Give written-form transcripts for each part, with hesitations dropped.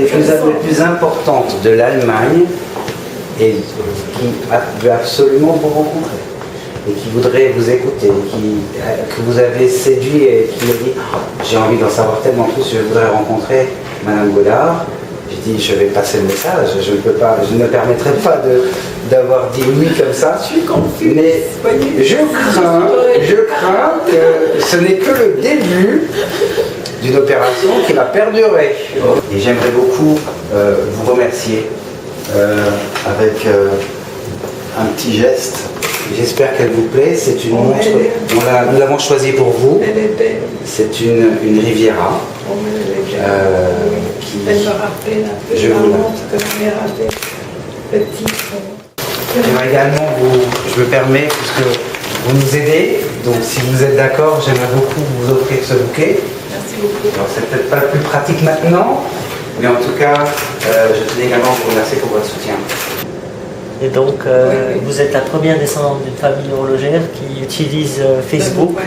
des les plus importantes de l'Allemagne et qui veut absolument vous rencontrer et qui voudrait vous écouter, que vous avez séduit et qui me dit j'ai envie d'en savoir tellement plus, je voudrais rencontrer Madame Godard. J'ai dit je vais passer le message, je ne peux pas, je ne me permettrai pas d'avoir dit oui comme ça. Je suis confuse. Mais je crains que ce n'est que le début d'une opération qui va perdurer. Et j'aimerais beaucoup vous remercier avec un petit geste. J'espère qu'elle vous plaît. C'est une montre, nous l'avons choisie pour vous. Elle est belle. C'est une Riviera. Elle me rappelle un peu la montre que ma mère avait petite. J'aimerais également je me permets, puisque vous nous aidez, donc si vous êtes d'accord, j'aimerais beaucoup vous offrir ce bouquet. Merci beaucoup. Alors c'est peut-être pas le plus pratique maintenant, mais en tout cas, je tenais également à vous remercier pour votre soutien. Et donc, vous êtes la première descendante d'une famille horlogère qui utilise Facebook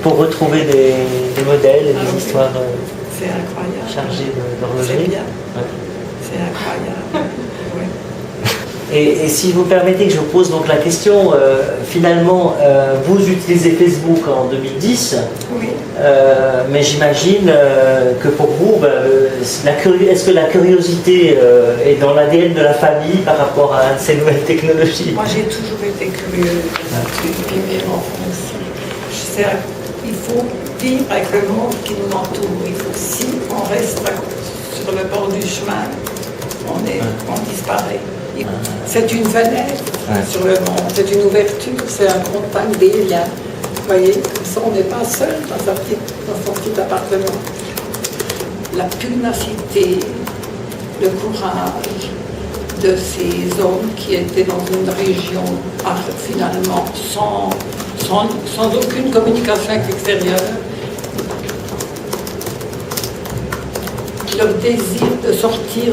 pour retrouver des modèles et des histoires chargées d'horlogerie. C'est bien. C'est incroyable. Et si vous permettez que je vous pose donc la question, finalement, vous utilisez Facebook en 2010, oui. Mais j'imagine que pour vous, est-ce que la curiosité est dans l'ADN de la famille par rapport à ces nouvelles technologies? Moi, j'ai toujours été curieuse depuis mes enfants aussi. Il faut vivre avec le monde qui nous entoure. Il faut, si on reste sur le bord du chemin, on disparaît. C'est une fenêtre sur le monde, c'est une ouverture, c'est un contact, des liens. Vous voyez, comme ça on n'est pas seul dans son petit appartement. La pugnacité, le courage de ces hommes qui étaient dans une région finalement sans aucune communication avec l'extérieur, leur désir de sortir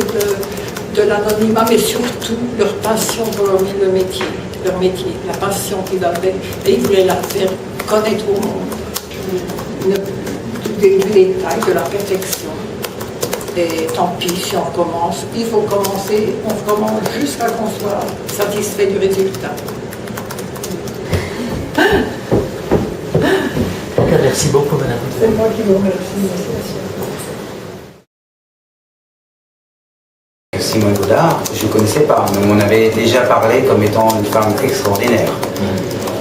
de l'anonymat, mais surtout leur passion pour leur métier, la passion qu'ils avaient, et ils voulaient la faire connaître au monde, des détails de la perfection. Et tant pis si on recommence, il faut commencer, on recommence jusqu'à qu'on soit satisfait du résultat. Merci beaucoup, madame. C'est moi qui vous remercie. Simone Godard, je ne connaissais pas, mais on avait déjà parlé comme étant une femme extraordinaire,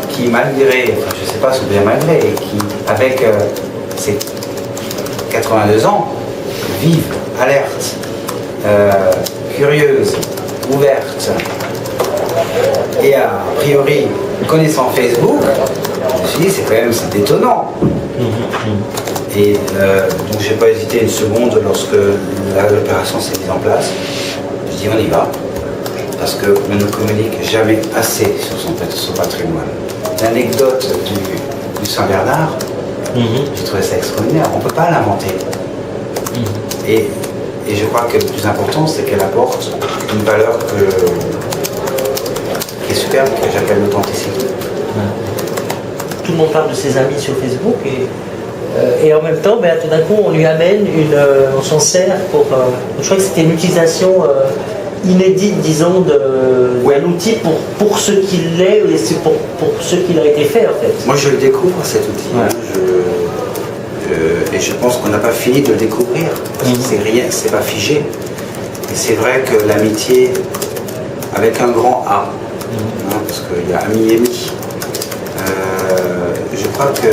qui malgré, enfin je ne sais pas si bien malgré, qui avec ses 82 ans, vive, alerte, curieuse, ouverte, et a priori connaissant Facebook, je me suis dit c'est étonnant. Et donc j'ai pas hésité une seconde lorsque l'opération s'est mise en place. Je dis on y va, parce qu'on ne communique jamais assez sur son patrimoine. L'anecdote du Saint-Bernard, j'ai trouvé ça extraordinaire, on ne peut pas l'inventer. Et je crois que le plus important, c'est qu'elle apporte une valeur qui est superbe, que j'appelle l'authenticité. Tout le monde parle de ses amis sur Facebook et en même temps, tout d'un coup, on lui amène on s'en sert pour. Je crois que c'était une utilisation inédite, disons, d'un outil pour ce qu'il est et pour ce qu'il a été fait en fait. Moi, je le découvre cet outil. Et je pense qu'on n'a pas fini de le découvrir. C'est rien, c'est pas figé. Et c'est vrai que l'amitié, avec un grand A, parce qu'il y a ami et mi, je crois que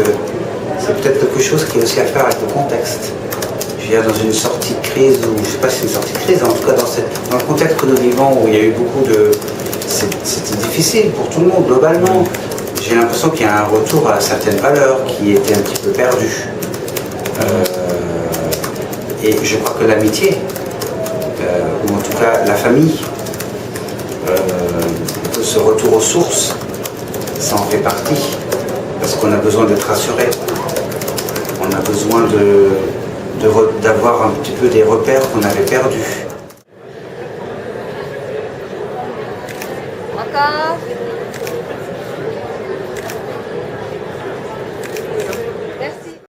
c'est peut-être quelque chose qui a aussi à faire avec le contexte. Je veux dire, dans une sortie de crise, ou je ne sais pas si c'est une sortie de crise, en tout cas dans le contexte que nous vivons, où il y a eu beaucoup de... C'était difficile pour tout le monde, globalement. J'ai l'impression qu'il y a un retour à certaines valeurs qui étaient un petit peu perdues. Et je crois que l'amitié, ou en tout cas la famille, ce retour aux sources, ça en fait partie. Parce qu'on a besoin d'être rassuré. On a besoin d'avoir un petit peu des repères qu'on avait perdus. Encore.